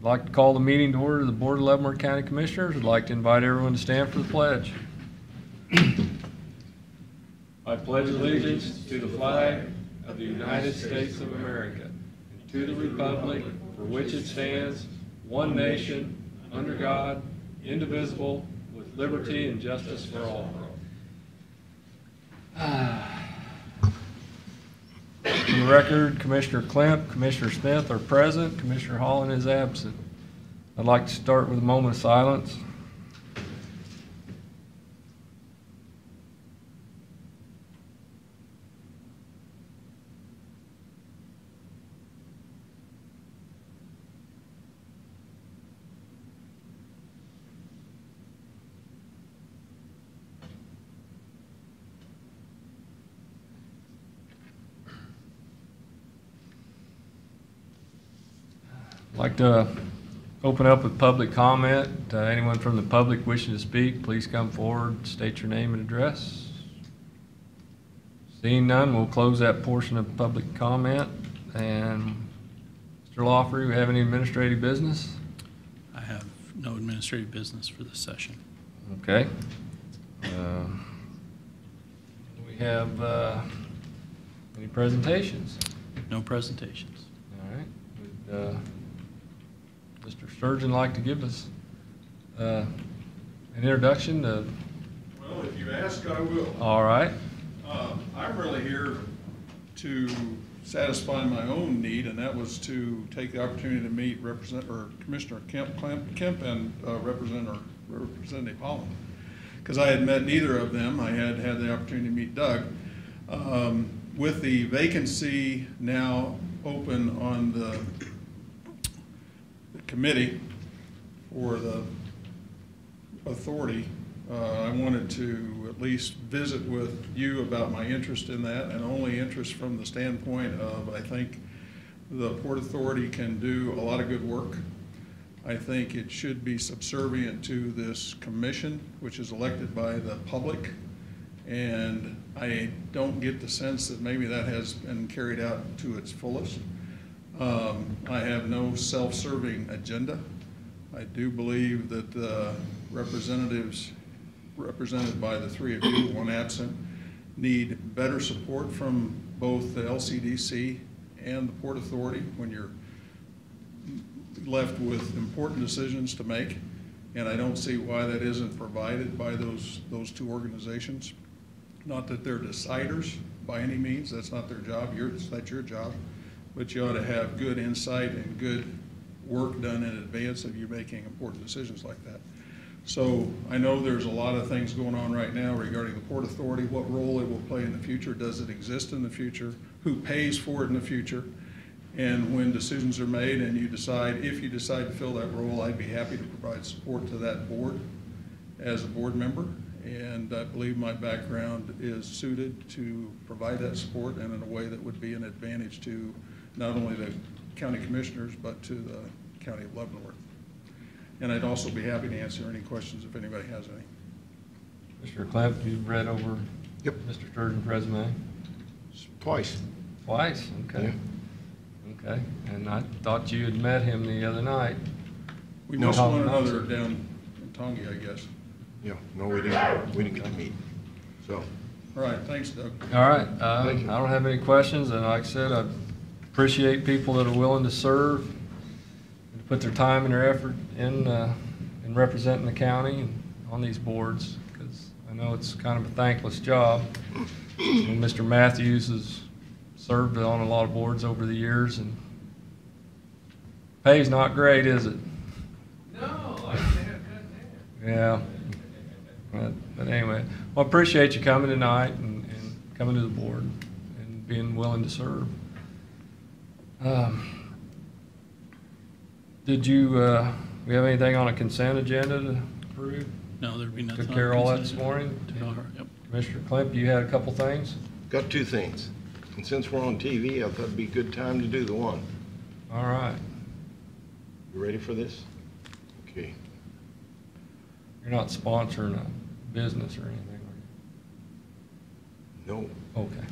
I'd like to call the meeting to order of the Board of Leavenworth County Commissioners. I'd like to invite everyone to stand for the pledge. I pledge allegiance to the flag of the United States of America and to the republic for which it stands, one nation, under God, indivisible, with liberty and justice for all. For the record, Commissioner Klemp, Commissioner Smith are present. Commissioner Holland is absent. I'd like to start with a moment of silence. I'd like to open up with public comment. Anyone from the public wishing to speak, please come forward, state your name and address. Seeing none, we'll close that portion of public comment. And Mr. Lawfrey, we have any administrative business? I have no administrative business for this session. Okay. We have any presentations? No presentations. All right. Would Mr. Sturgeon like to give us an introduction to? Well, if you ask, I will. All right. I'm really here to satisfy my own need, and that was to take the opportunity to meet Commissioner Kemp and Representative Holland, because I had met neither of them. I had had the opportunity to meet Doug. With the vacancy now open on the committee for the authority, I wanted to at least visit with you about my interest in that, and only interest from the standpoint of I think the Port Authority can do a lot of good work. I think it should be subservient to this commission, which is elected by the public, and I don't get the sense that maybe that has been carried out to its fullest. I have no self-serving agenda. I do believe that the representatives represented by the three of you, one absent, need better support from both the LCDC and the Port Authority when you're left with important decisions to make, and I don't see why that isn't provided by those two organizations. Not that they're deciders by any means, that's not their job, that's your job, but you ought to have good insight and good work done in advance of you making important decisions like that. So I know there's a lot of things going on right now regarding the Port Authority, what role it will play in the future, does it exist in the future, who pays for it in the future, and when decisions are made and you decide, if you decide to fill that role, I'd be happy to provide support to that board as a board member, and I believe my background is suited to provide that support and in a way that would be an advantage to not only the county commissioners, but to the county of Leavenworth. And I'd also be happy to answer any questions if anybody has any. Mr. Klemp, you've read over Yep. Mr. Sturgeon's resume? Twice. Twice? Okay. Yeah. Okay. And I thought you had met him the other night. We missed one another down in Tongi, I guess. Yeah, no, we didn't get to meet. So. All right, thanks, Doug. All right. I Thank you. don't have any questions, and like I said, I appreciate people that are willing to serve and put their time and their effort in representing the county and on these boards, because I know it's kind of a thankless job. And Mr. Matthews has served on a lot of boards over the years, and pay's not great, is it? No, I can't. Yeah. But anyway, well, I appreciate you coming tonight and coming to the board and being willing to serve. Did you, we have anything on a consent agenda to approve? No, there'd be nothing. Took care of all that this morning? Yep. Commissioner Klemp, you had a couple things? Got two things. And since we're on TV, I thought it'd be a good time to do the one. All right. You ready for this? Okay. You're not sponsoring a business or anything, are you? No. Okay.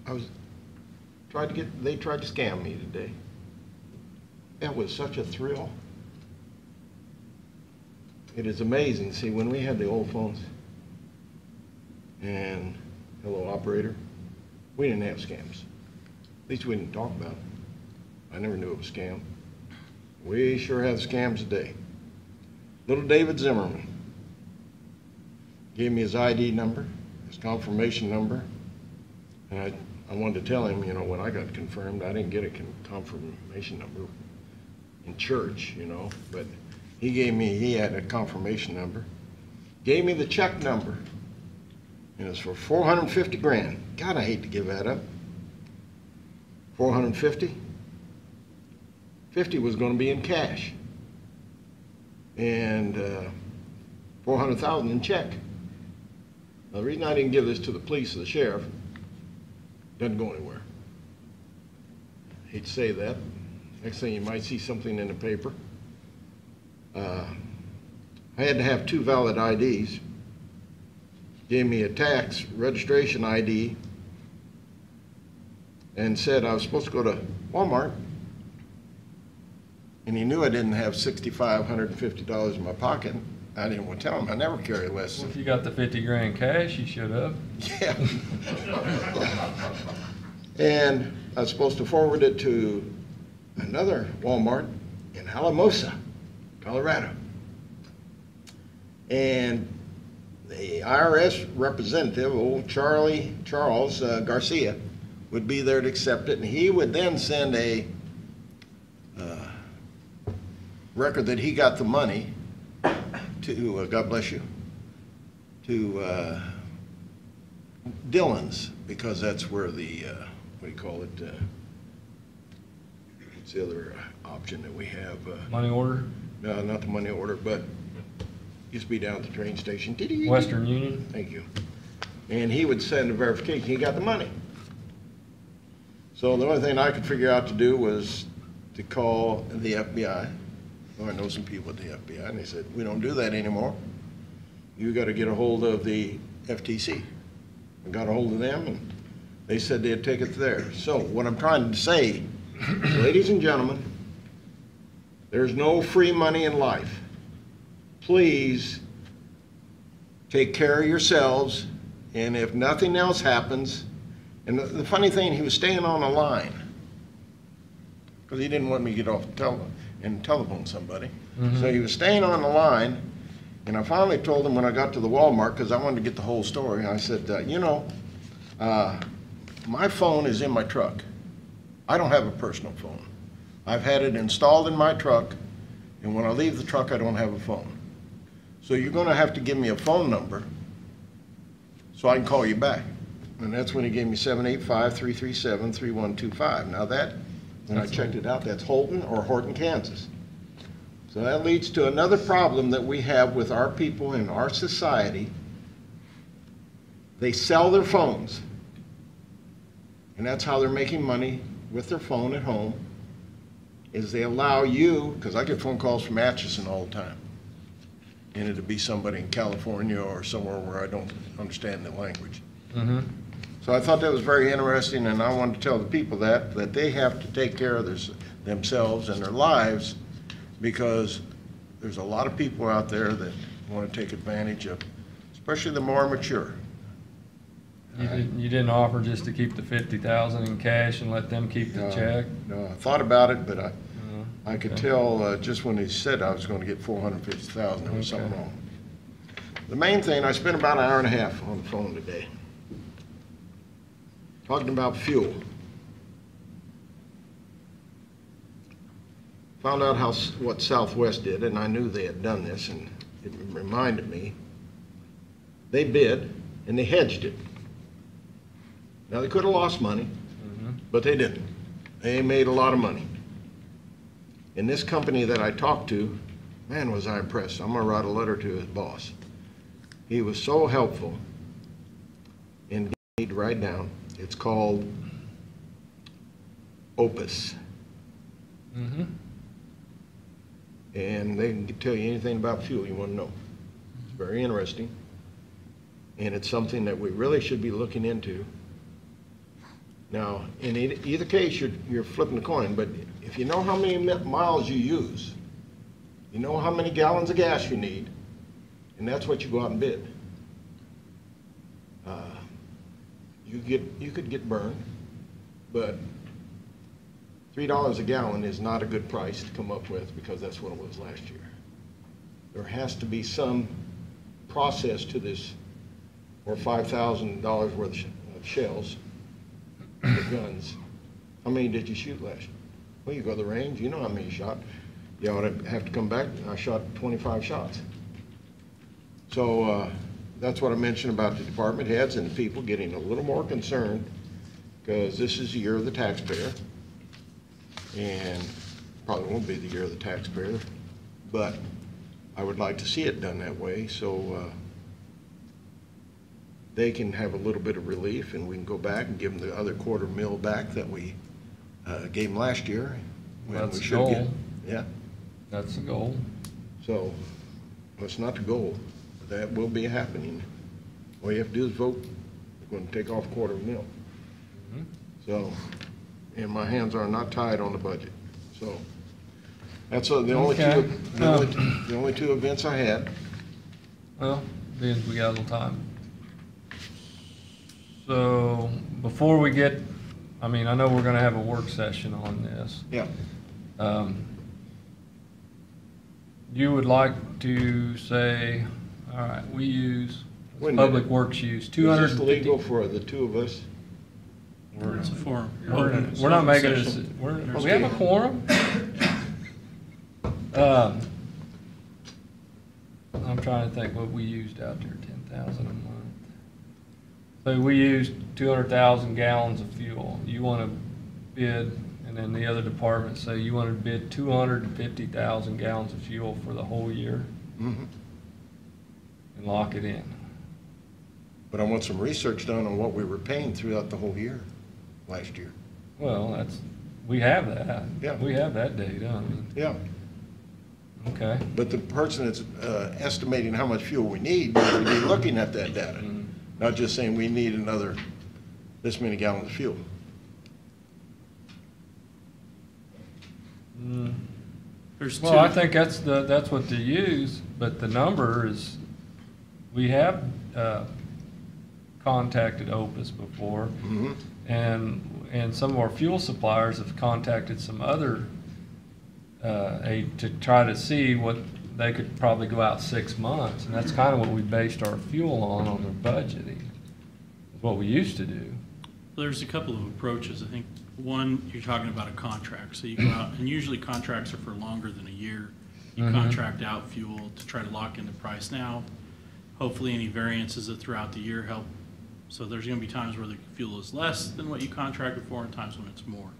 I was They tried to scam me today. That was such a thrill. It is amazing. See, when we had the old phones, and hello, operator, we didn't have scams. At least we didn't talk about it. I never knew it was a scam. We sure have scams today. Little David Zimmerman gave me his ID number, his confirmation number, and I wanted to tell him, you know, when I got confirmed, I didn't get a confirmation number in church, you know, but he had a confirmation number, gave me the check number, and it's for 450 grand. God, I hate to give that up. 450? 50 was going to be in cash, and 400,000 in check. Now, the reason I didn't give this to the police or the sheriff, doesn't go anywhere. I hate to say that. Next thing you might see something in the paper. I had to have 2 valid IDs. Gave me a tax registration ID and said I was supposed to go to Walmart, and he knew I didn't have $6,550 in my pocket. I didn't want to tell him I never carry less Well, than. if you got the 50 grand cash, you should have. Yeah. And I was supposed to forward it to another Walmart in Alamosa, Colorado. And the IRS representative, old Charles Garcia, would be there to accept it, and he would then send a record that he got the money to, God bless you, to Dillon's, because that's where the, what do you call it, what's the other option that we have? Money order, No, not the money order, but used to be down at the train station. Western Union. Thank you. And he would send a verification, he got the money. So the only thing I could figure out to do was to call the FBI. Well, I know some people at the FBI, and they said, we don't do that anymore. You got to get a hold of the FTC. I got a hold of them, and they said they'd take it there. So what I'm trying to say, ladies and gentlemen, there's no free money in life. Please take care of yourselves, and if nothing else happens, and the funny thing, he was staying on the line because he didn't want me to get off and telephone somebody. So he was staying on the line, and I finally told him when I got to the Walmart, because I wanted to get the whole story, I said, you know, my phone is in my truck. I don't have a personal phone. I've had it installed in my truck, and when I leave the truck, I don't have a phone. So you're going to have to give me a phone number so I can call you back. And that's when he gave me 785-337-3125. Now that, when I checked it out, that's Holton or Horton, Kansas. So that leads to another problem that we have with our people in our society. They sell their phones. And that's how they're making money with their phone at home, is they allow you, because I get phone calls from Atchison all the time. And it'll be somebody in California or somewhere where I don't understand the language. So I thought that was very interesting, and I wanted to tell the people that they have to take care of themselves and their lives, because there's a lot of people out there that want to take advantage of, especially the more mature. You didn't offer just to keep the 50,000 in cash and let them keep the check? No, I thought about it, but I could tell just when he said I was going to get 450,000, there was something wrong. The main thing, I spent about an hour and a half on the phone today, talking about fuel. Found out what Southwest did, and I knew they had done this, and it reminded me. They bid, and they hedged it. Now, they could have lost money, but they didn't. They made a lot of money. And this company that I talked to, man, was I impressed. I'm going to write a letter to his boss. He was so helpful. And you need to write down. It's called Opus. And they can tell you anything about fuel you want to know. It's very interesting. And it's something that we really should be looking into. Now, in either case, you're flipping a coin, but if you know how many miles you use, you know how many gallons of gas you need, and that's what you go out and bid. You could get burned, but $3 a gallon is not a good price to come up with because that's what it was last year. There has to be some process to this, or $5,000 worth of shells for guns. How many did you shoot last year? Well, you go to the range, you know how many you shot. You ought to have to come back. I shot 25 shots. So that's what I mentioned about the department heads and the people getting a little more concerned, because this is the year of the taxpayer, and probably won't be the year of the taxpayer, but I would like to see it done that way so they can have a little bit of relief, and we can go back and give them the other $250,000 back that we gave them last year. when That's we the should goal. get. Yeah, That's the goal. so, that's not the goal, but that will be happening. All you have to do is vote, we're gonna take off $250,000. Mhm. So, and my hands are not tied on the budget, so. That's the only two, Okay. the only two events I had. Well, being we got a little time. So, before we get, I mean, I know we're gonna have a work session on this. Yeah. You would like to say, all right, we use, Wait a minute. Public Works use Is 250. this legal for the two of us? It's a forum. We're not making it, we have a quorum? I'm trying to think what we used out there, 10,000 a month. So we used 200,000 gallons of fuel. You want to bid, and then the other departments say you want to bid 250,000 gallons of fuel for the whole year Mm-hmm. and lock it in. But I want some research done on what we were paying throughout the whole year, last year. Well, we have that. Yeah. We have that data, I mean, Yeah, okay. but the person that's estimating how much fuel we need, needs to be looking at that data, Mhm. not just saying we need another this many gallons of fuel. Mm. There's Well, I two, think that's what they use, but the number is, we have contacted Opus before, Mm-hmm. and some of our fuel suppliers have contacted some other to try to see what they could probably go out 6 months, and that's kind of what we based our fuel on their budgeting. Is what we used to do. there's a couple of approaches. I think one, you're talking about a contract. So you go out, and usually contracts are for longer than a year. You Mhm. contract out fuel to try to lock in the price now. Hopefully any variances throughout the year help. So there's gonna be times where the fuel is less than what you contracted for and times when it's more.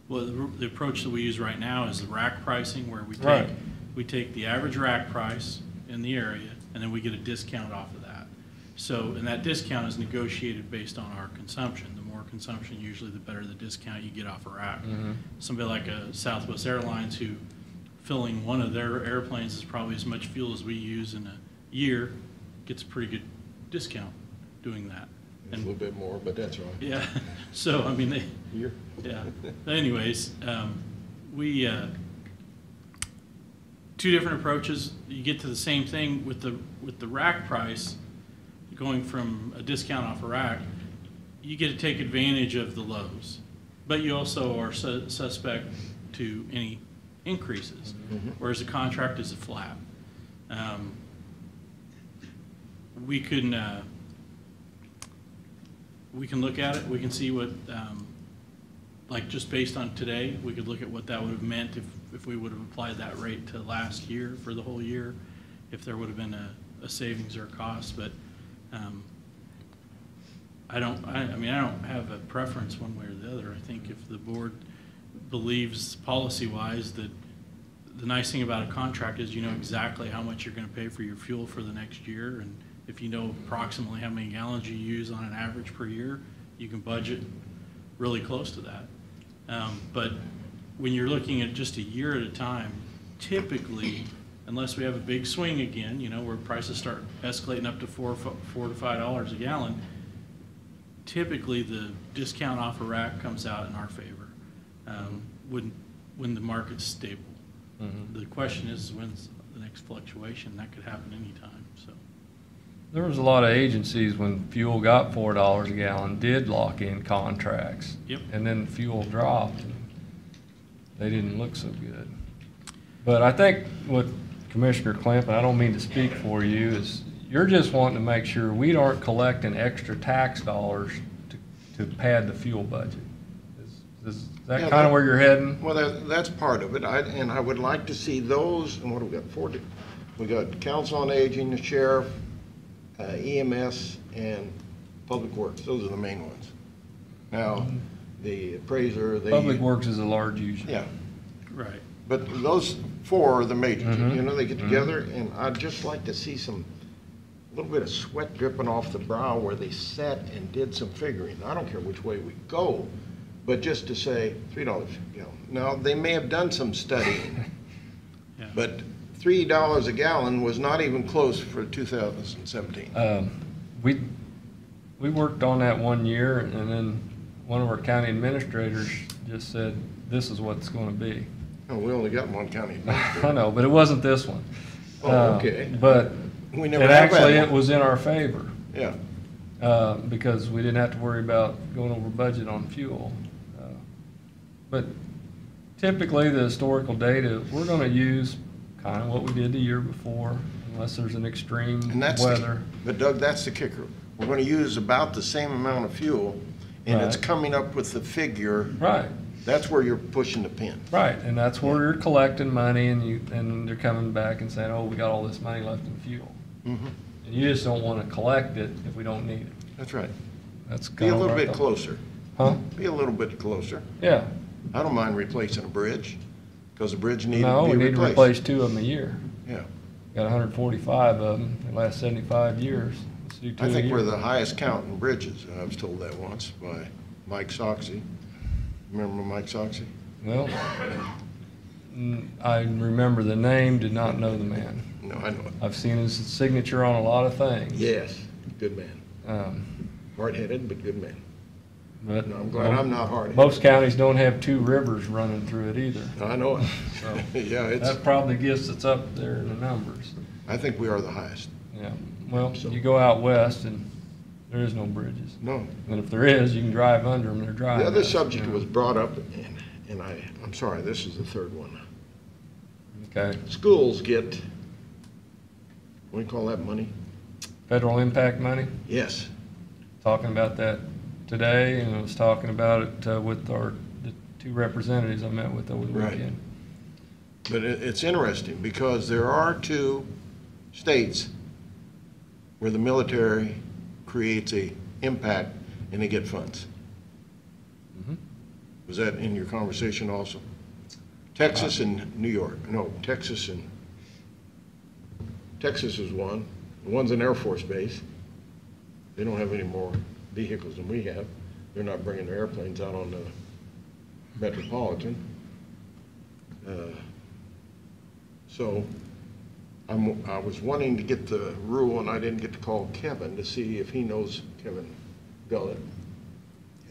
Well, the approach that we use right now is the rack pricing, where Right. we take the average rack price in the area, and then we get a discount off of that. So, and that discount is negotiated based on our consumption. The more consumption, usually the better the discount you get off a rack. Mhm. Somebody like a Southwest Airlines, who filling one of their airplanes is probably as much fuel as we use in a year, gets a pretty good discount doing that. It's a little bit more, but that's right. Yeah, so, I mean, they, You're- yeah. But anyways, we, two different approaches. You get to the same thing with the rack price, going from a discount off a rack. You get to take advantage of the lows, but you also are suspect to any increases, Mhm. whereas the contract is a flat. We can look at it, we can see what, like just based on today, we could look at what that would have meant if we would have applied that rate to last year for the whole year, if there would have been a savings or a cost, but I mean, I don't have a preference one way or the other. I think if the board believes policy-wise that the nice thing about a contract is you know exactly how much you're gonna pay for your fuel for the next year, and if you know approximately how many gallons you use on an average per year, you can budget really close to that. But when you're looking at just a year at a time, typically, unless we have a big swing again, you know, where prices start escalating up to $4 to $5 a gallon, typically the discount off a rack comes out in our favor when the market's stable. The question is, when's the next fluctuation? That could happen anytime, so. There was a lot of agencies when fuel got $4 a gallon did lock in contracts. Yep. And then fuel dropped and they didn't look so good. But I think what Commissioner Klemp, and I don't mean to speak for you, is you're just wanting to make sure we aren't collecting extra tax dollars to pad the fuel budget. Is that Yeah, kind of where you're heading? Well, that's part of it, and I would like to see those, and what do we got, 40? We got Council on Aging, the Sheriff, EMS, and Public Works. Those are the main ones. Now, the appraiser, Public Works is a large user. Yeah, Right. but those four are the major, Mhm. you know, they get together, and I'd just like to see a little bit of sweat dripping off the brow where they sat and did some figuring. I don't care which way we go, but just to say $3 a gallon. Now, they may have done some studying, Yeah. but $3 a gallon was not even close for 2017. We worked on that one year, and then one of our county administrators just said, this is what it's going to be. Oh, we only got one county administrator. I know, but it wasn't this one. Oh, okay. But We never it have that actually, one. it was in our favor, Yeah, because we didn't have to worry about going over budget on fuel. But typically, the historical data, we're going to use kind of what we did the year before, unless there's an extreme and that's weather. but Doug, that's the kicker. We're going to use about the same amount of fuel, and it's Right. coming up with the figure. Right. That's where you're pushing the pin. Right, and that's where you're collecting money, and they're coming back and saying, oh, we got all this money left in fuel. Mm-hmm. And you just don't want to collect it if we don't need it. That's right. That's Be kind a of little what I bit thought. closer. Huh? Be a little bit closer. Yeah. I don't mind replacing a bridge, because the bridge needed No, to we be need to replaced. replace 2 of them a year. Yeah. Got 145 of them, they last 75 years. Let's do 2 I a think year. we're the highest count in bridges. I was told that once by Mike Soxy. Remember Mike Soxy? Well, I remember the name, did not know the man. No, I know it. I've seen his signature on a lot of things. Yes, good man. Um, Hard-headed, but good man. But No, I'm glad I'm not hard-headed. most counties don't have 2 rivers running through it either. I know it. So, Yeah, it's, that probably gets us up there in the numbers. I think we are the highest. Yeah, well, So- you go out west and there is no bridges. No. And if there is, you can drive under them, they're dry. The other enough, subject you know. was brought up, and I'm sorry, this is the third one. Okay, Schools get, what do you call that money? federal impact money, Yes. talking about that today, and I was talking about it with the 2 representatives I met with over the Right. weekend. But it's interesting, because there are 2 states where the military creates a impact and they get funds. Mhm. Was that in your conversation also? Texas and New York. No, Texas is one. One's an Air Force base. They don't have any more vehicles than we have. They're not bringing their airplanes out on the Metropolitan. So I was wanting to get the rule, and I didn't get to call Kevin to see if he knows, Kevin Gullett,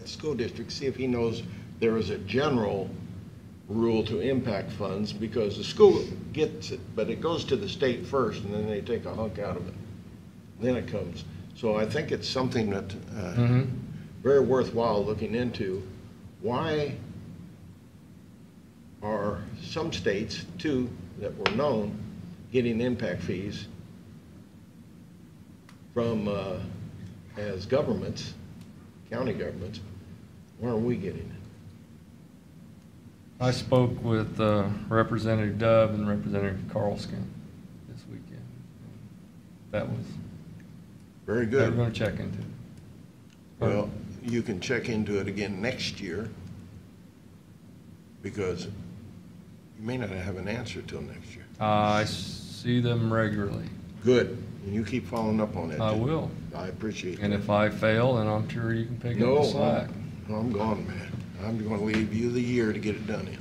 at school district, see if he knows there is a general rule to impact funds, because the school gets it, but it goes to the state first, and then they take a hunk out of it. Then it comes. So I think it's something that Mhm. very worthwhile looking into. Why are some states, 2 that were known, getting impact fees from, as governments, county governments? Why aren't we getting it? I spoke with Representative Dove and Representative Carlskin this weekend. That was, Very they were good. gonna check into it. Well, you can check into it again next year, because you may not have an answer till next year. I see them regularly. Good, and you keep following up on that. I too. will. I appreciate that. And if I fail, then I'm sure you can pick up No, the slack. I'm gone, man. I'm gonna leave you the year to get it done in.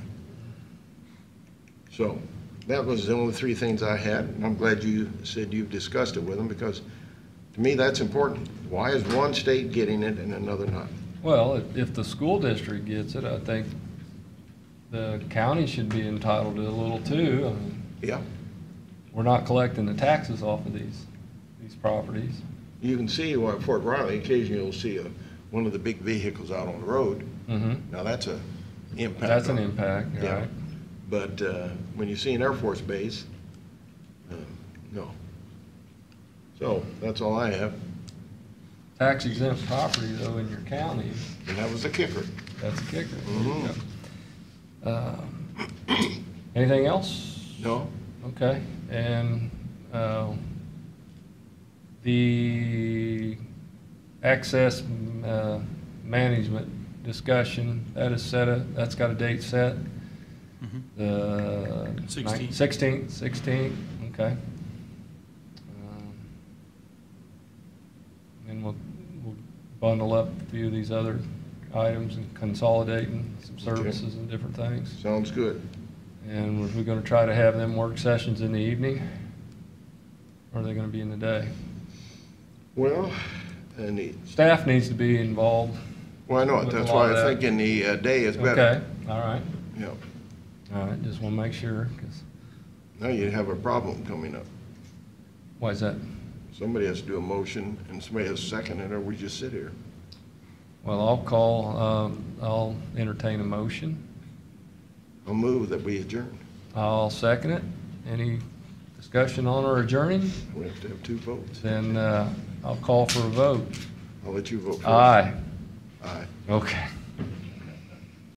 So, that was the only 3 things I had, and I'm glad you said you've discussed it with them, because To me, that's important. Why is one state getting it and another not? Well, if the school district gets it, I think the county should be entitled to a little too. I mean, Yeah. we're not collecting the taxes off of these properties. You can see where at Fort Riley, occasionally you'll see one of the big vehicles out on the road. Mm-hmm. Now, that's a impact. That's an on- impact, Yeah. right? But when you see an Air Force base, no. So that's all I have. Tax exempt property though in your county, And that was the kicker. that's a kicker. Mhm. Anything else? No? Okay, and the access management discussion, that is that's got a date set? Mhm. The 16th. 16th, okay. And we'll bundle up a few of these other items and consolidating some services and different things. Sounds good. And we're gonna try to have them work sessions in the evening? Or are they gonna be in the day? Well, and the, Staff needs to be involved. well, I know it. With a That's lot why of I'm that. thinking the day is better. Okay, all right, Yeah. all right, just wanna make sure, 'cause, Now you have a problem coming up. why is that? Somebody has to do a motion and somebody has to second it, or we just sit here. Well, I'll entertain a motion. I'll move that we adjourn. I'll second it. Any discussion on our adjourning? We have to have two votes. Then, I'll call for a vote. I'll let you vote first. Aye. Aye. Okay.